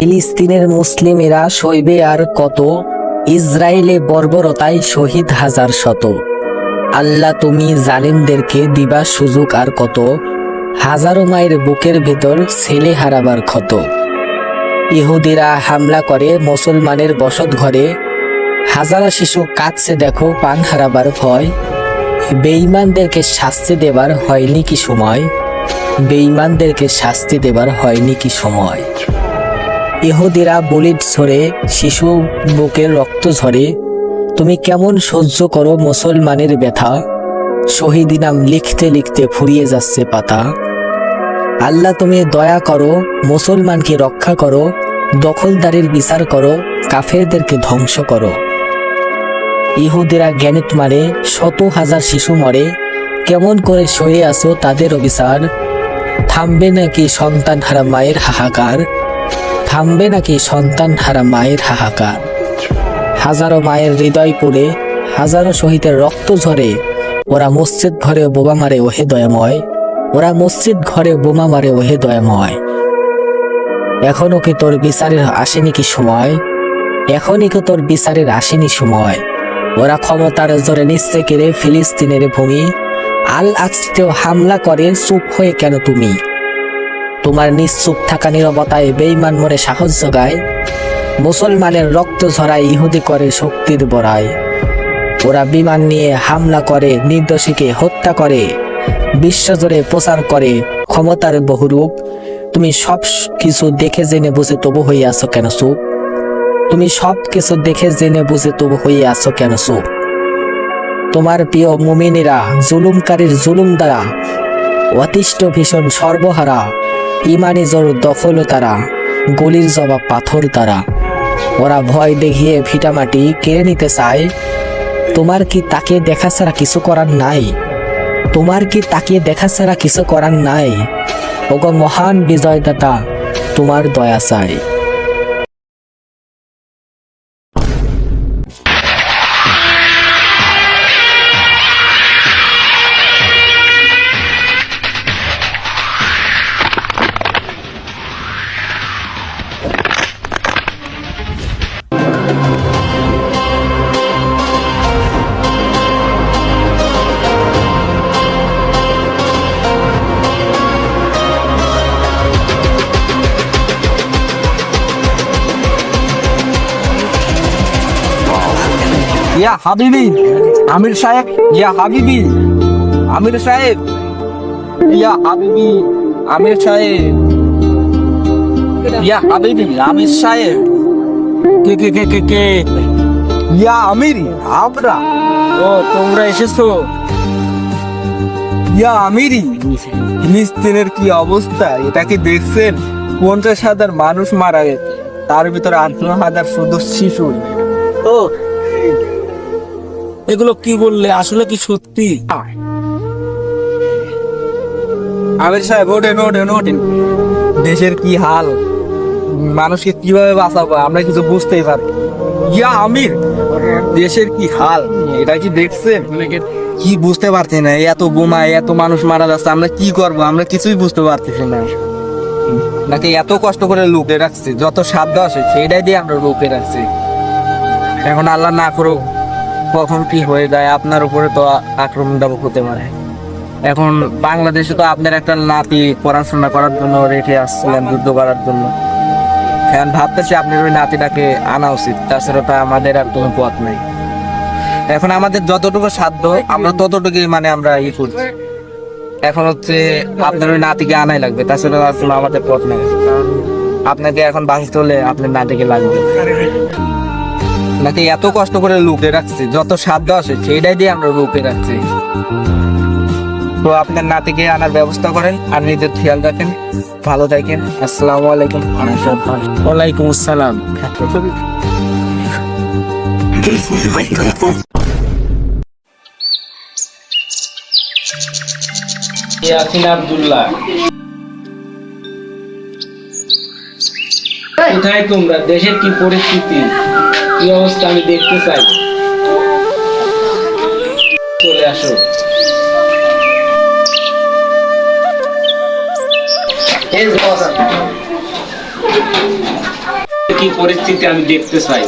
ফিলিস্তিনের মুসলিমেরা সইবে আর কত, ইসরায়েলে বর্বরতায় শহীদ হাজার শত। আল্লাহ তুমি জালিমদেরকে দিবা সুযোগ আর কত, হাজারো মায়ের বুকের ভেতর ছেলে হারাবার ক্ষত। ইহুদিরা হামলা করে মুসলমানের বসত ঘরে, হাজারো শিশু কাঁদছে দেখো পান হারাবার ভয়। বেঈমানদেরকে শাস্তি দেবার হয়নি কি সময়, বেঈমানদেরকে শাস্তি দেবার হয়নি কি সময়। ইহুদিরা বলির ঝরে, শিশু বুকের রক্ত ঝরে, তুমি কেমন সহ্য করো মুসলমানের ব্যথা, শহীদি নাম লিখতে লিখতে ফুরিয়ে যাচ্ছে পাতা। আল্লাহ তুমি দয়া করো, মুসলমানকে রক্ষা করো, দখলদারির বিচার করো, কাফেরদেরকে ধ্বংস করো। ইহুদিরা গ্যানেট মারে, শত হাজার শিশু মরে, কেমন করে সয়ে আসো তাদের অবিচার। থামবে নাকি সন্তান হারা মায়ের হাহাকার, থামবে নাকি সন্তান হারা মায়ের হাহাকার। হাজারো মায়ের হৃদয় পুড়ে, হাজারো শহীদের রক্ত ঝরে, ওরা মসজিদ ঘরে বোমা মারে ওহে দয়াময়, ওরা মসজিদ ঘরে বোমা মারে ওহে দয়াময়। এখনো কি তোর বিচারের আসেনি কি সময়, এখনই কি তোর বিচারের আসেনি সময়। ওরা ক্ষমতার জোরে নিচ্ছে কেড়ে ফিলিস্তিনের ভূমি, আল আকসাতেও হামলা করে, চুপ হয়ে কেন তুমি। তোমার নিশ্চুপ থাকা নীরবতায় বেঈমান মরে সাহস জোগায়, মুসলমানের রক্ত ঝরায় ইহুদি করে শক্তির বড়াই। ওরা বিমান নিয়ে হামলা করে, নির্দোষীকে হত্যা করে, বিশ্বজুড়ে প্রচার করে ক্ষমতার বহুরূপ। তুমি সব কিছু দেখে জেনে বুঝে তবু হয়ে আছো কেন চুপ, তুমি সব কিছু দেখে জেনে বুঝে তবু হয়ে আছো কেন চুপ। তোমার প্রিয় মুমিনেরা জুলুমকারীর জুলুম দ্বারা অতিষ্ঠ ভীষণ সর্বহারা, ইমানি জোর দখল তারা, গলির জবাব পাথর তারা। ওরা ভয় দেখিয়ে ভিটামাটি কেড়ে নিতে চায়, তোমার কি তাকে দেখা ছাড়া কিছু করার নাই, তোমার কি তাকে দেখা ছাড়া কিছু করার নাই। ওগো মহান বিজয়দাতা তোমার দয়া চাই। ইয়া হাবিবি আমির সাহেব, ইয়া হাবিবি আমির সাহেব, ইয়া হাবিবি আমির সাহেব, ইয়া হাবিবি আমির সাহেব। কে কে কে কে কে? ইয়া আমির, আমরা। ও তোমরা এসেছো? ইয়া আমিরি, ফিলিস্তিনের কি অবস্থা এটা কি দেখছেন? 50,000 মানুষ মারা গেছে, তার ভিতরে 18,000 শুধু শিশু। ও এগুলো কি বললে, আসলে কি সত্যি? আমির সাহেব ওঠেন ওঠেন ওঠেন। দেশের কি হাল, মানুষকে কিভাবে বাঁচাবো আমরা কিছু বুঝতেই পারি। ইয়া আমির, দেশের কি হাল এটা কি দেখছেন? কি বুঝতে পারছি না, এত বোমা এত মানুষ মারা যাচ্ছে, আমরা কি করবো আমরা কিছুই বুঝতে পারতেছি না। নাকি এত কষ্ট করে লুকিয়ে রাখছি, যত সাধ্য আসে সেইটাই দিয়ে আমরা লুকিয়ে রাখছি। এখন আল্লাহ না করুক কখন কি হয়ে যায়, আপনার উপরে তো আক্রমণটা হতে পারে। এখন বাংলাদেশে তো আপনার একটা নাতি পড়াশোনা করার জন্য রেখে আসছিলেন যুদ্ধ করার জন্য, এখন ভাবতেছি আপনার ওই নাতিটাকে আনা উচিত, তাছাড়া তো আমাদের আর কোনো পথ নেই। এখন আমাদের যতটুকু সাধ্য আমরা ততটুকু মানে আমরা করছি। এখন হচ্ছে আপনার ওই নাতিকে আনাই লাগবে, তাছাড়া আমাদের পথ নেই। আপনাকে এখন বাঁচতে হলে আপনার নাতিকে লাগবে। নাকি এত কষ্ট করে লুকিয়ে রাখছি, যত সাধ্য আসে সেইটাই দিয়ে আমরা লুকিয়ে রাখছি। তো আপনার নাতিকে আনার ব্যবস্থা করেন আর নিজের খেয়াল রাখেন, ভালো থাকেন। আসসালামু আলাইকুম। ওয়ালাইকুম আসসালাম। ইয়াসিন আব্দুল্লাহ, কোথায় তোমরা? দেশের কি পরিস্থিতি, কি অবস্থা আমি দেখতে চাই, চলে আসো। এই কি পরিস্থিতি আমি দেখতে চাই।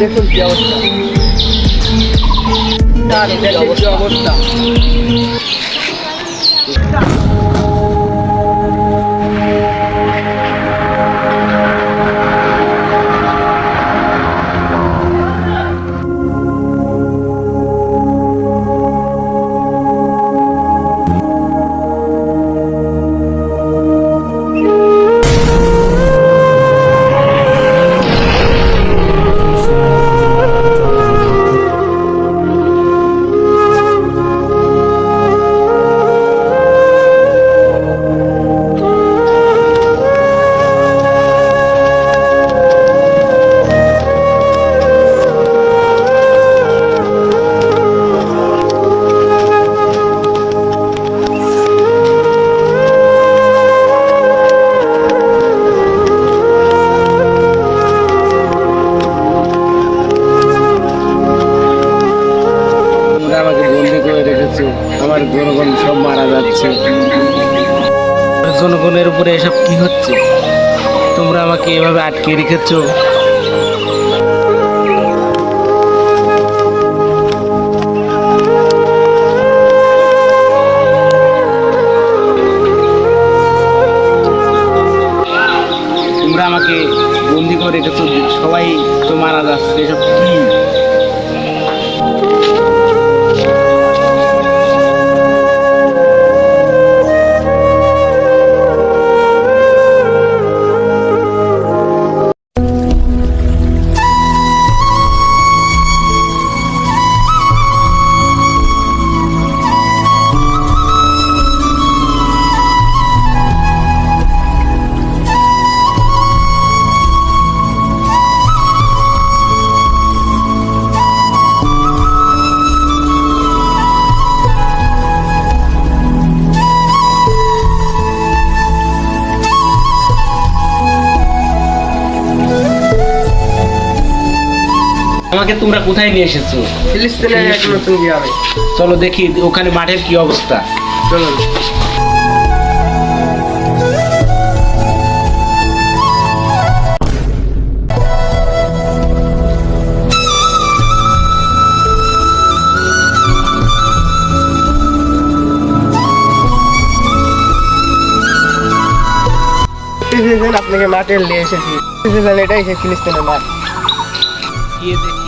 দেখুন কি অবস্থা, কি অবস্থা। আমাকে বন্দি করে রেখেছে, আমার জনগণ সব মারা যাচ্ছে। জনগণের উপরে এসব কি হচ্ছে? তোমরা আমাকে এভাবে আটকে রেখেছো। তোমরা আমাকে বন্দি করে রেখেছো, সবাই তো মারা যাচ্ছে, এসব কি? আমাকে তোমরা কোথায় নিয়ে এসেছো? ফিলিস্তিনের এক নতুন গ্রামে। চলো দেখি ওখানে মাঠের কি অবস্থা। চলুন। আপনাকে মাঠে নিয়ে এসেছি, এটাই সেই ফিলিস্তিনের মাঠ। গিয়ে দেখি।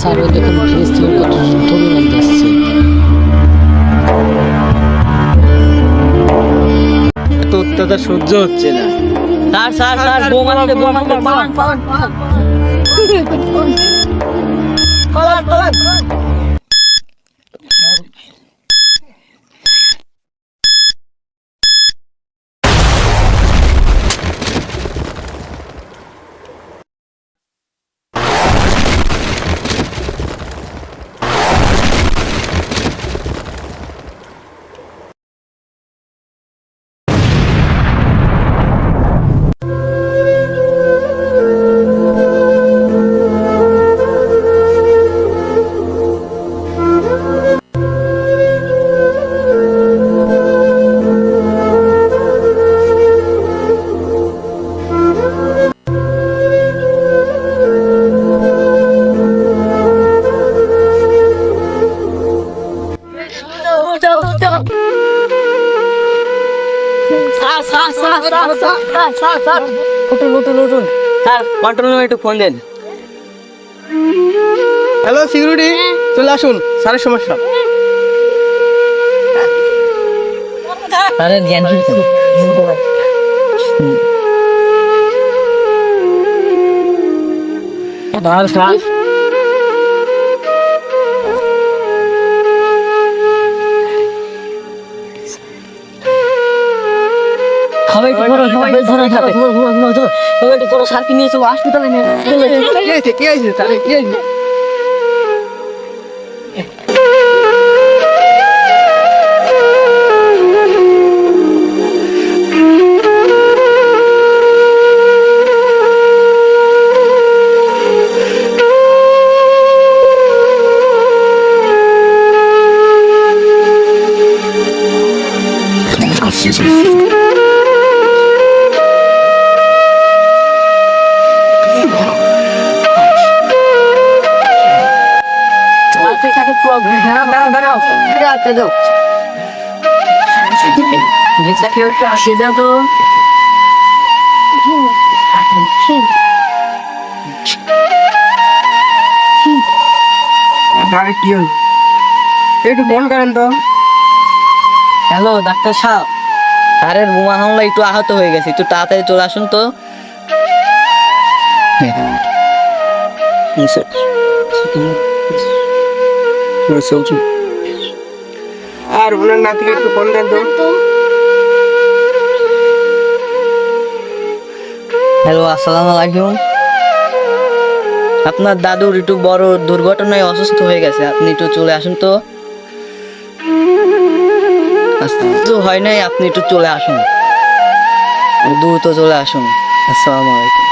স্যার ওই দেখুন ফিলিস্তিনের কত তরুণ যাচ্ছে। তো অত্যাচার সহ্য হচ্ছে না। স্যার বোমা মারলে স্যার কন্ট্রোল রুমে একটু ফোন দেন। হ্যালো সিকিউরিটি, চলে আসুন, স্যারের সমস্যা। স্যারের জ্ঞান সবাই ধরো স্যারকে নিয়ে চলো হসপিটালে নিয়ে কি হয়েছে তাহলে, কি হয়েছে? আরে কি হলো? একটু ফোন করেন তো। হ্যালো ডাক্তার সাহেব, স্যারের বোমা হামলা একটু আহত হয়ে গেছে, একটু তাড়াতাড়ি চলে আসুন তো। আর ওনার নাতিকে একটু ফোন দেন তো। হ্যালো, আসসালামু আলাইকুম। আপনার দাদুর একটু বড় দুর্ঘটনায় অসুস্থ হয়ে গেছে, আপনি একটু চলে আসুন তো। কিছু হয় নাই, আপনি একটু চলে আসুন, দ্রুত চলে আসুন। আসসালামু আলাইকুম।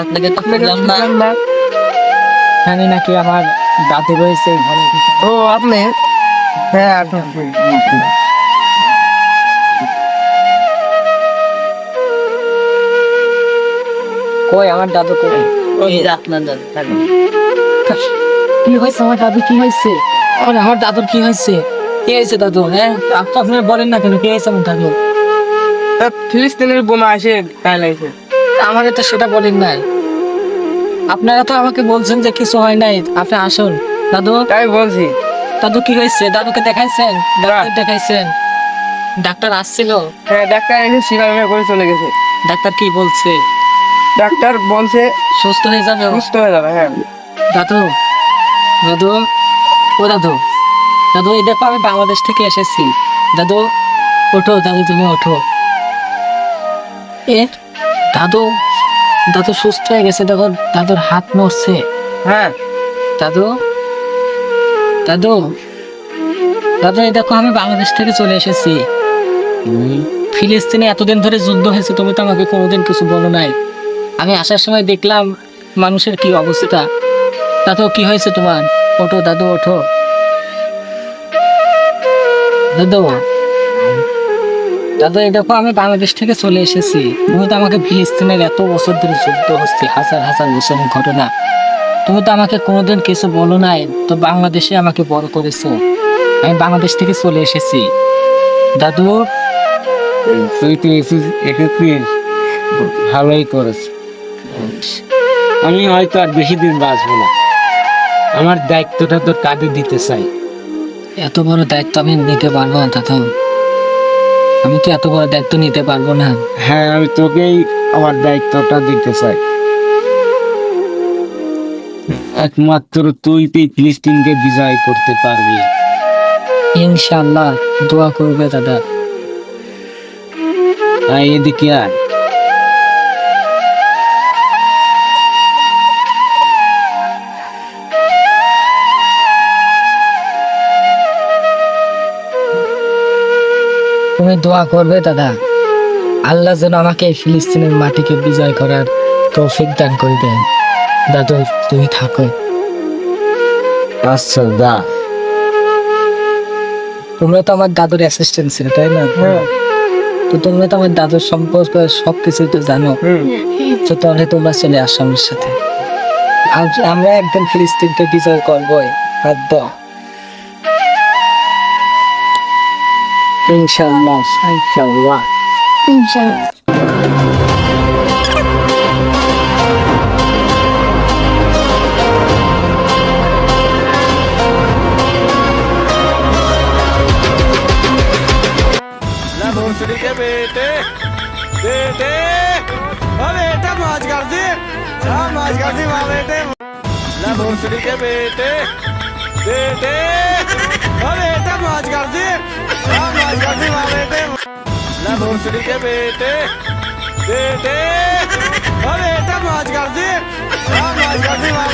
আপনাকে তো বললাম না, জানি নাকি আমার দাঁতে রয়েছে ঘরে। ও আপনি? হ্যাঁ আসুন। কই আমার দাদু কই? এই যে আপনার দাদু থাকুন। কি হয়েছে আমার দাদু, কি হয়েছে? আমার দাদুর কি হয়েছে? কি হয়েছে দাদু? হ্যাঁ আপনি বলেন না কেন, কি হয়েছে আমার দাদু? ফিলিস্তিনের বোমা এসে গায়ে লাগছে। আমাকে তো সেটা বলেন নাই। আপনারা তো আমাকে বলছেন যে কিছু হয় নাই, আপনি আসুন। দাদু, তাই বলছি। দাদু কি হয়েছে? দাদুকে দেখাইছেন? ডাক্তার দেখাইছেন? ডাক্তার আসছিল? হ্যাঁ ডাক্তার এসে স্বীকার করে চলে গেছে। ডাক্তার কি বলছে? ডাক্তার বলছে সুস্থ হয়ে যাবে, সুস্থ হয়ে যাবে। হ্যাঁ দাদু, দাদু, ও দাদু, দাদু এই দেখো আমি বাংলাদেশ থেকে এসেছি। দাদু ওঠো, দাদু তুমি ওঠো। এ দাদু, দাদু সুস্থ হয়ে গেছে, দেখো দাদুর হাত নড়ছে। হ্যাঁ দাদু, দাদু, দাদু এই দেখো আমি বাংলাদেশ থেকে চলে এসেছি। ফিলিস্তিনে এতদিন ধরে যুদ্ধ হয়েছে, তুমি তো আমাকে কোনোদিন কিছু বলো নাই। আমি আসার সময় দেখলাম মানুষের কি অবস্থা। দাদু কি হয়েছে তোমার? ওঠো দাদু ওঠো। দাদু, দাদু এই দেখো আমি বাংলাদেশ থেকে চলে এসেছি। তুমি তো আমাকে ফিলিস্তিনের এত বছর ধরে যুদ্ধ হচ্ছে, হাজার হাজার বছরের ঘটনা, তুমি তো আমাকে কোনোদিন কিছু বলো নাই। তো বাংলাদেশে আমাকে বড় করেছো, আমি বাংলাদেশ থেকে চলে এসেছি। দাদু তুই তো এসেছিস, ভালোই করেছ। আমি হয়তো আর বেশি দিন বাঁচবো না, আমার দায়িত্বটা তোর কাঁধে দিতে চাই। এত বড় দায়িত্ব আমি নিতে পারবো না দাদু, আমি তো এত বড় দায়িত্ব নিতে পারবো না। হ্যাঁ আমি তোকেই আমার দায়িত্বটা দিতে চাই। একমাত্র তুই ফিলিস্তিনকে বিজয় করতে পারবি। ইনশাআল্লাহ, দোয়া করবে দাদা। এদিকে আয়। তুমি দোয়া করবে দাদা, আল্লাহ যেন আমাকে এই ফিলিস্তিনের মাটিকে বিজয় করার তৌফিক দান করে দেন। দাদু তুমি থাকো। আচ্ছা দা। তোমরা তো আমার দাদুর অ্যাসিস্ট্যান্ট ছিলে তাই না? তো তোমরা তো আমার দাদুর সম্পর্কে সবকিছু তো জানো। তো তাহলে তোমরা চলে আসো আমার সাথে। আমরা একদম ফিলিস্তিনকে বিজয় করবোই। হাত দাও। ইনশাআল্লাহ ইনশাআল্লাহ। ইনশাআল্লাহ। भोसड़ी के बेटे बेटे बेटा मौज कर दी, मौज कर दी माँ बेटे। भोसड़ी के बेटे बेटे बेटा मौज कर दी, मौज कर दी माँ बेटे। भोसड़ी के बेटे बेटे बेटा मौज कर दी, मौज कर दी माँ।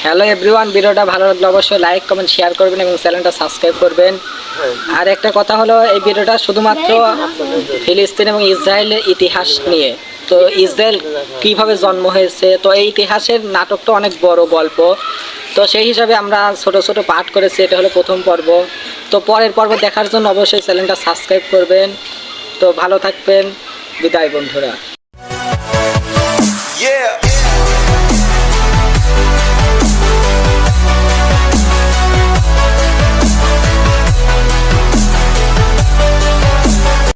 হ্যালো এভরিওয়ান, ভিডিওটা ভালো লাগলে অবশ্যই লাইক কমেন্ট শেয়ার করবেন এবং চ্যানেলটা সাবস্ক্রাইব করবেন। আর একটা কথা হলো, এই ভিডিওটা শুধুমাত্র ফিলিস্তিন এবং ইসরায়েলের ইতিহাস নিয়ে। তো ইসরায়েল কিভাবে জন্ম হয়েছে, তো এই ইতিহাসের নাটকটা অনেক বড় গল্প। তো সেই হিসাবে আমরা ছোট ছোট পাঠ করেছি, এটা হলো প্রথম পর্ব। তো পরের পর্ব দেখার জন্য অবশ্যই চ্যানেলটা সাবস্ক্রাইব করবেন। তো ভালো থাকবেন, বিদায় বন্ধুরা।